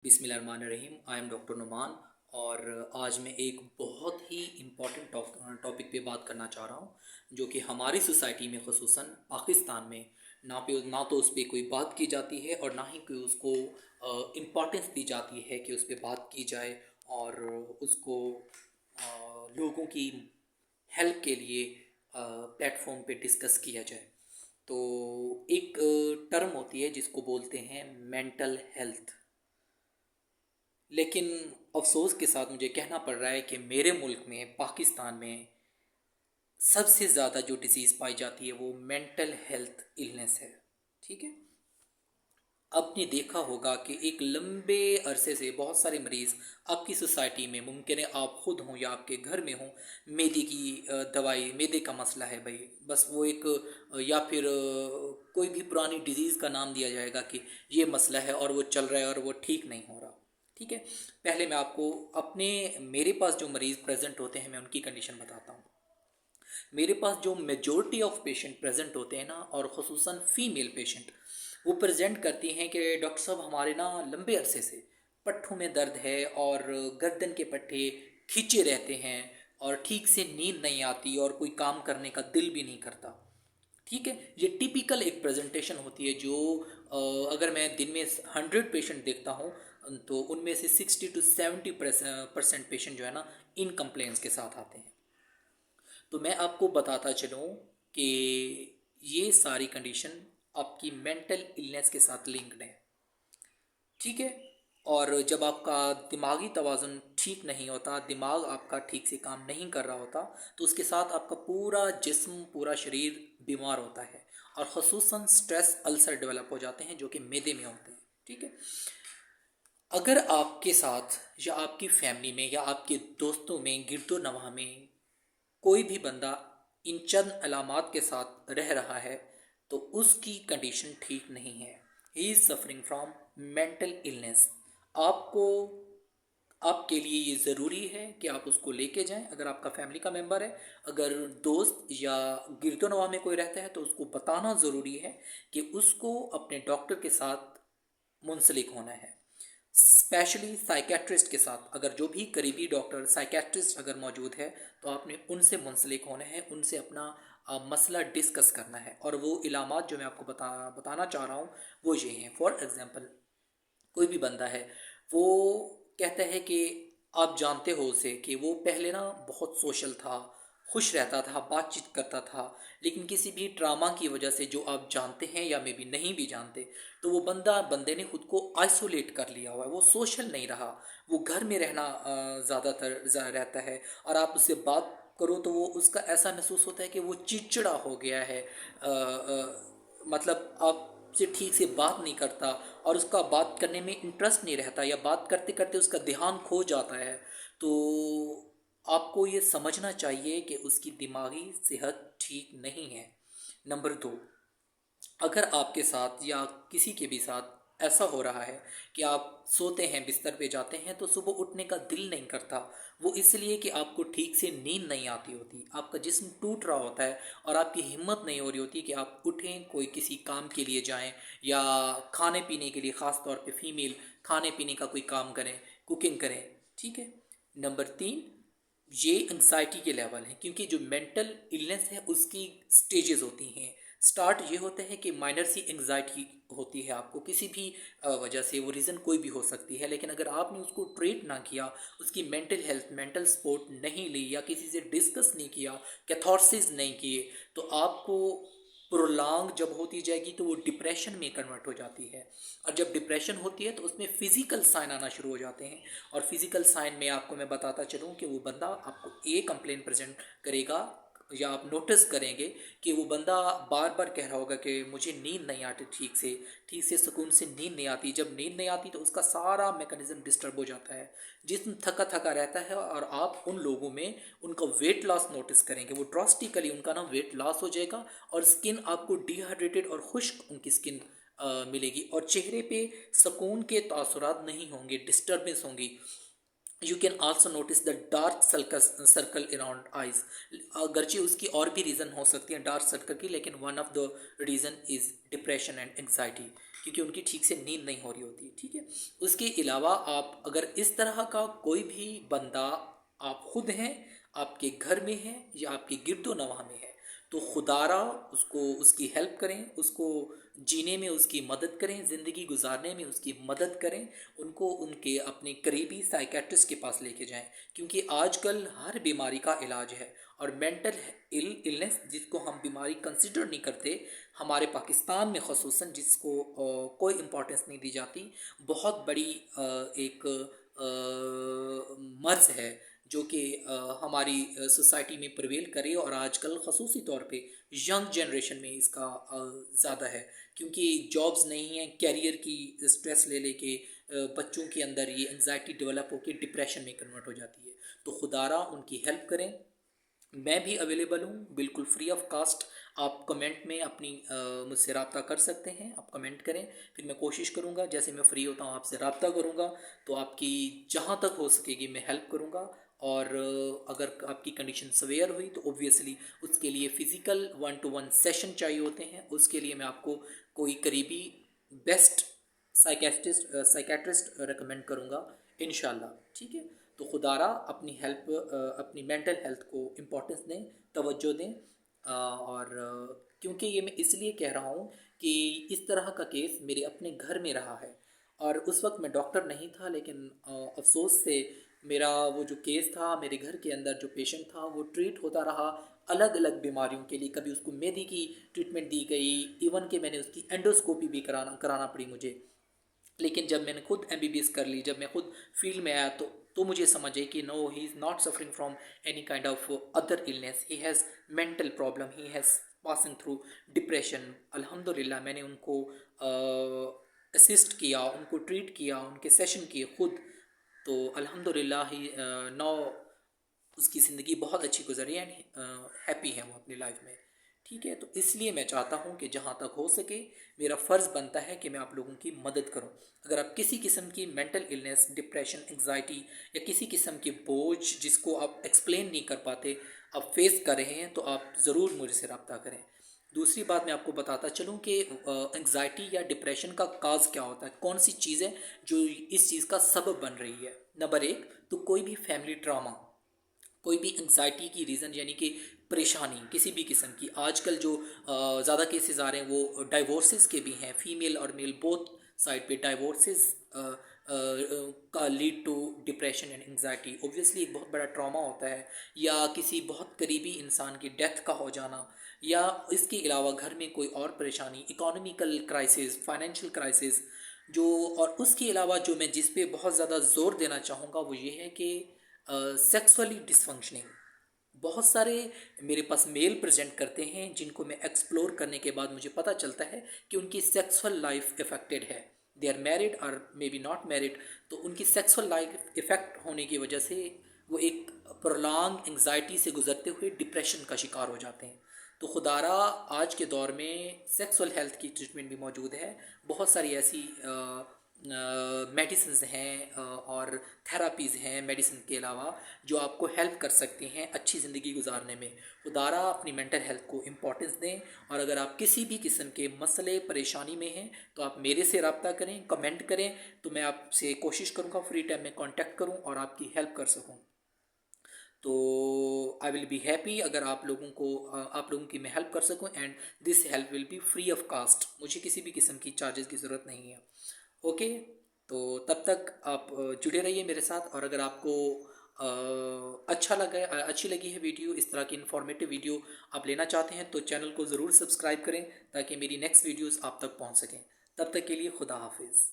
बिस्मिल्लाहिर्रहमानिर्रहीम। I am doctor Numan और आज मैं एक बहुत ही इम्पॉर्टेंट टॉपिक पे बात करना चाह रहा हूँ जो कि हमारी सोसाइटी में ख़ुसूसन पाकिस्तान में ना तो उस पर कोई बात की जाती है और ना ही कोई उसको इम्पॉर्टेंस दी जाती है कि उस पर बात की जाए और उसको लोगों की हेल्प के लिए प्लेटफॉर्म पे डिस्कस किया जाए। तो एक टर्म होती है जिसको बोलते हैं मेंटल हेल्थ। लेकिन अफसोस के साथ मुझे कहना पड़ रहा है कि मेरे मुल्क में पाकिस्तान में सबसे ज़्यादा जो डिज़ीज़ पाई जाती है वो मेंटल हेल्थ इलनेस है। ठीक है, आपने देखा होगा कि एक लंबे अरसे से बहुत सारे मरीज़ आपकी सोसाइटी में, मुमकिन है आप ख़ुद हों या आपके घर में हों, मैदे की दवाई, मैदे का मसला है भाई, बस वो एक या फिर कोई भी पुरानी डिज़ीज़ का नाम दिया जाएगा कि ये मसला है और वो चल रहा है और वो ठीक नहीं हो रहा। ठीक है, पहले मैं आपको मेरे पास जो मरीज़ प्रेजेंट होते हैं मैं उनकी कंडीशन बताता हूँ। मेरे पास जो मेजॉरिटी ऑफ पेशेंट प्रेजेंट होते हैं ना, और ख़ुसूसन फ़ीमेल पेशेंट, वो प्रेजेंट करती हैं कि डॉक्टर साहब हमारे ना लंबे अरसे से पट्ठों में दर्द है और गर्दन के पट्टे खींचे रहते हैं और ठीक से नींद नहीं आती और कोई काम करने का दिल भी नहीं करता। ठीक है, ये टिपिकल एक प्रेजेंटेशन होती है जो अगर मैं दिन में 100 पेशेंट देखता हूँ तो उनमें से 60 to 70% पेशेंट जो है ना इन कंप्लेंट्स के साथ आते हैं। तो मैं आपको बताता चलूँ कि ये सारी कंडीशन आपकी मेंटल इलनेस के साथ लिंक्ड है। ठीक है, और जब आपका दिमागी तवाज़ुन ठीक नहीं होता, दिमाग आपका ठीक से काम नहीं कर रहा होता, तो उसके साथ आपका पूरा जिस्म, पूरा शरीर बीमार होता है और ख़ुसूसन स्ट्रेस अल्सर डेवलप हो जाते हैं जो कि मैदे में होते हैं। ठीक है, अगर आपके साथ या आपकी फैमिली में या आपके दोस्तों में, गिरदो नवाह में कोई भी बंदा इन चंद अलामात के साथ रह रहा है तो उसकी कंडीशन ठीक नहीं है। He is suffering from mental illness. आपको आपके लिए ये ज़रूरी है कि आप उसको लेके जाएं। अगर आपका फैमिली का मेंबर है, अगर दोस्त या गिरदोनवा में कोई रहता है तो उसको बताना ज़रूरी है कि उसको अपने डॉक्टर के साथ मुंसलिक होना है, स्पेशली साइकेट्रिस्ट के साथ। अगर जो भी करीबी डॉक्टर साइकेट्रिस्ट अगर मौजूद है तो आपने उनसे मुंसलिक होना है, उनसे अपना मसला डिस्कस करना है। और वो इलामात जो मैं आपको बताना चाह रहा हूँ वो ये हैं। फॉर एग्ज़ाम्पल, कोई भी बंदा है, वो कहता है कि आप जानते हो उसे कि वो पहले ना बहुत सोशल था, खुश रहता था, बातचीत करता था, लेकिन किसी भी ड्रामा की वजह से जो आप जानते हैं या मे बी नहीं भी जानते, तो वो बंदे ने खुद को आइसोलेट कर लिया हुआ है, वो सोशल नहीं रहा, वो घर में रहना ज़्यादातर रहता है। और आप उससे बात करो तो वो उसका ऐसा महसूस होता है कि वो चिड़चिड़ा हो गया है, मतलब आपसे ठीक से बात नहीं करता और उसका बात करने में इंटरेस्ट नहीं रहता या बात करते करते उसका ध्यान खो जाता है। तो आपको ये समझना चाहिए कि उसकी दिमागी सेहत ठीक नहीं है। नंबर दो, अगर आपके साथ या किसी के भी साथ ऐसा हो रहा है कि आप सोते हैं, बिस्तर पे जाते हैं तो सुबह उठने का दिल नहीं करता, वो इसलिए कि आपको ठीक से नींद नहीं आती होती, आपका जिस्म टूट रहा होता है और आपकी हिम्मत नहीं हो रही होती कि आप उठें, कोई किसी काम के लिए जाएं या खाने पीने के लिए, ख़ास तौर पे फीमेल खाने पीने का कोई काम करें, कुकिंग करें। ठीक है, नंबर तीन, ये एंग्जाइटी के लेवल हैं, क्योंकि जो मेंटल इलनेस है उसकी स्टेजेस होती हैं। स्टार्ट ये होता है कि माइनर सी एंग्जाइटी होती है, आपको किसी भी वजह से, वो रीज़न कोई भी हो सकती है, लेकिन अगर आपने उसको ट्रीट ना किया, उसकी मेंटल हेल्थ, मेंटल सपोर्ट नहीं ली या किसी से डिस्कस नहीं किया, कैथार्सिस नहीं किए, तो आपको प्रोलॉन्ग जब होती जाएगी तो वो डिप्रेशन में कन्वर्ट हो जाती है। और जब डिप्रेशन होती है तो उसमें फ़िज़िकल साइन आना शुरू हो जाते हैं। और फिज़िकल साइन में आपको मैं बताता चलूँ कि वो बंदा आपको ये कंप्लेन प्रेजेंट करेगा या आप नोटिस करेंगे कि वो बंदा बार बार कह रहा होगा कि मुझे नींद नहीं आती, ठीक से सुकून से नींद नहीं आती। जब नींद नहीं आती तो उसका सारा मैकेनिज्म डिस्टर्ब हो जाता है, जिस्म थका थका रहता है। और आप उन लोगों में उनका वेट लॉस नोटिस करेंगे, वो ड्रास्टिकली उनका ना वेट लॉस हो जाएगा और स्किन आपको डिहाइड्रेटेड और खुश्क उनकी स्किन मिलेगी और चेहरे पे सुकून के तासुरात नहीं होंगे, डिस्टर्बेंस होंगी। You can also notice the dark circle around eyes. अगरचे उसकी और भी रीज़न हो सकती है डार्क सर्कल की, लेकिन one of the reason is depression and anxiety. क्योंकि उनकी ठीक से नींद नहीं हो रही होती है। ठीक है, उसके अलावा आप अगर इस तरह का कोई भी बंदा आप खुद हैं, आपके घर में है या आपके गिरदो नवाह में है, तो खुदारा उसको उसकी हेल्प करें, उसको जीने में उसकी मदद करें, ज़िंदगी गुजारने में उसकी मदद करें, उनको उनके अपने करीबी साइकेट्रिस्ट के पास लेके जाएं, क्योंकि आजकल हर बीमारी का इलाज है। और मेंटल इलनेस जिसको हम बीमारी कंसिडर नहीं करते, हमारे पाकिस्तान में ख़ुसूसन जिसको कोई इम्पोर्टेंस नहीं दी जाती, बहुत बड़ी एक मर्ज़ है जो कि हमारी सोसाइटी में प्रवेल करे, और आजकल ख़ुसूसी तौर पे यंग जनरेशन में इसका ज़्यादा है, क्योंकि जॉब्स नहीं हैं, कैरियर की स्ट्रेस ले लेके बच्चों के अंदर ये एंजाइटी डेवलप होकर डिप्रेशन में कन्वर्ट हो जाती है। तो खुदारा उनकी हेल्प करें। मैं भी अवेलेबल हूँ बिल्कुल फ्री ऑफ कास्ट। आप कमेंट में अपनी मुझसे रब्ता कर सकते हैं, आप कमेंट करें, फिर मैं कोशिश करूँगा जैसे मैं फ्री होता हूँ आपसे रब्ता करूँगा, तो आपकी जहाँ तक हो सकेगी मैं हेल्प करूँगा। और अगर आपकी कंडीशन सवेयर हुई तो ऑब्वियसली उसके लिए फ़िज़िकल 1-to-1 सेशन चाहिए होते हैं, उसके लिए मैं आपको कोई करीबी बेस्ट साइकेट्रिस्ट रिकमेंड करूँगा इंशाल्लाह। ठीक है, तो खुदारा अपनी हेल्प, अपनी मेंटल हेल्थ को इम्पोर्टेंस दें, तवज्जो दें। और क्योंकि ये मैं इसलिए कह रहा हूँ कि इस तरह का केस मेरे अपने घर में रहा है, और उस वक्त मैं डॉक्टर नहीं था, लेकिन अफसोस से मेरा वो जो केस था, मेरे घर के अंदर जो पेशेंट था वो ट्रीट होता रहा अलग अलग बीमारियों के लिए। कभी उसको मेदी की ट्रीटमेंट दी गई, इवन कि मैंने उसकी एंडोस्कोपी भी कराना पड़ी मुझे। लेकिन जब मैंने खुद एमबीबीएस कर ली, जब मैं खुद फील्ड में आया, तो मुझे समझ आई कि no, he is not suffering from any kind of other illness, he has mental problem, he has passing through depression. अल्हम्दुलिल्लाह मैंने उनको असिस्ट किया, उनको ट्रीट किया, उनके सेशन किए खुद, तो अल्हम्दुलिल्लाह ही नौ उसकी ज़िंदगी बहुत अच्छी गुजरी एंड हैप्पी है वो अपनी लाइफ में। ठीक है, तो इसलिए मैं चाहता हूँ कि जहाँ तक हो सके मेरा फ़र्ज़ बनता है कि मैं आप लोगों की मदद करूँ। अगर आप किसी किस्म की मेंटल इलनेस, डिप्रेशन, एंग्जाइटी या किसी किस्म के बोझ जिसको आप एक्सप्लेन नहीं कर पाते आप फेस कर रहे हैं, तो आप ज़रूर मुझसे रब्ता करें। दूसरी बात मैं आपको बताता चलूँ कि एंग्जाइटी या डिप्रेशन का काज क्या होता है, कौन सी चीज़ है जो इस चीज़ का सबब बन रही है। नंबर एक, तो कोई भी फैमिली ट्रामा, कोई भी एंग्जाइटी की रीज़न यानी कि परेशानी किसी भी किस्म की। आजकल जो ज़्यादा केसेस आ रहे हैं वो डाइवोर्सेस के भी हैं, फीमेल और मेल बोथ साइड पे डाइवोर्सेस का lead to depression and anxiety. Obviously एक बहुत बड़ा ट्रॉमा होता है, या किसी बहुत करीबी इंसान की डेथ का हो जाना, या इसके अलावा घर में कोई और परेशानी, इकोनॉमिकल क्राइसिस, फाइनेंशियल क्राइसिस। जो और उसके अलावा जो मैं जिस पे बहुत ज़्यादा ज़ोर देना चाहूँगा वो ये है कि सेक्सुअली डिसफंक्शनिंग। बहुत सारे मेरे पास मेल प्रेजेंट करते हैं जिनको मैं एक्सप्लोर करने के बाद मुझे पता चलता है कि उनकी सेक्सुअल लाइफ इफ़ेक्टेड है। दे आर मैरिड और मे बी नॉट मैरिड, तो उनकी सेक्सुअल लाइफ इफ़ेक्ट होने की वजह से वो एक प्रोलॉन्ग एंग्जाइटी से गुजरते हुए डिप्रेशन का शिकार हो जाते हैं। तो खुदारा आज के दौर में सेक्सुअल हेल्थ की ट्रीटमेंट भी मौजूद है। बहुत सारी ऐसी मेडिसिन हैं और थेरापीज़ हैं मेडिसिन के अलावा जो आपको हेल्प कर सकती हैं अच्छी ज़िंदगी गुजारने में। खुदारा अपनी मेंटल हेल्थ को इम्पोर्टेंस दें, और अगर आप किसी भी किस्म के मसले परेशानी में हैं तो आप मेरे से रब्ता करें, कमेंट करें, तो मैं आपसे कोशिश करूँगा फ्री टाइम में कांटेक्ट करूँ और आपकी हेल्प कर सकूँ। तो आई विल बी हैप्पी अगर आप लोगों की मैं हेल्प कर सकूं, and this help will be free of cost. मुझे किसी भी किस्म की चार्जेस की ज़रूरत नहीं है। ओके, तो तब तक आप जुड़े रहिए मेरे साथ, और अगर आपको अच्छी लगी है वीडियो, इस तरह की इन्फॉर्मेटिव वीडियो आप लेना चाहते हैं, तो चैनल को ज़रूर सब्सक्राइब करें ताकि मेरी नेक्स्ट वीडियोज़ आप तक पहुँच सकें। तब तक के लिए खुदा हाफिज़।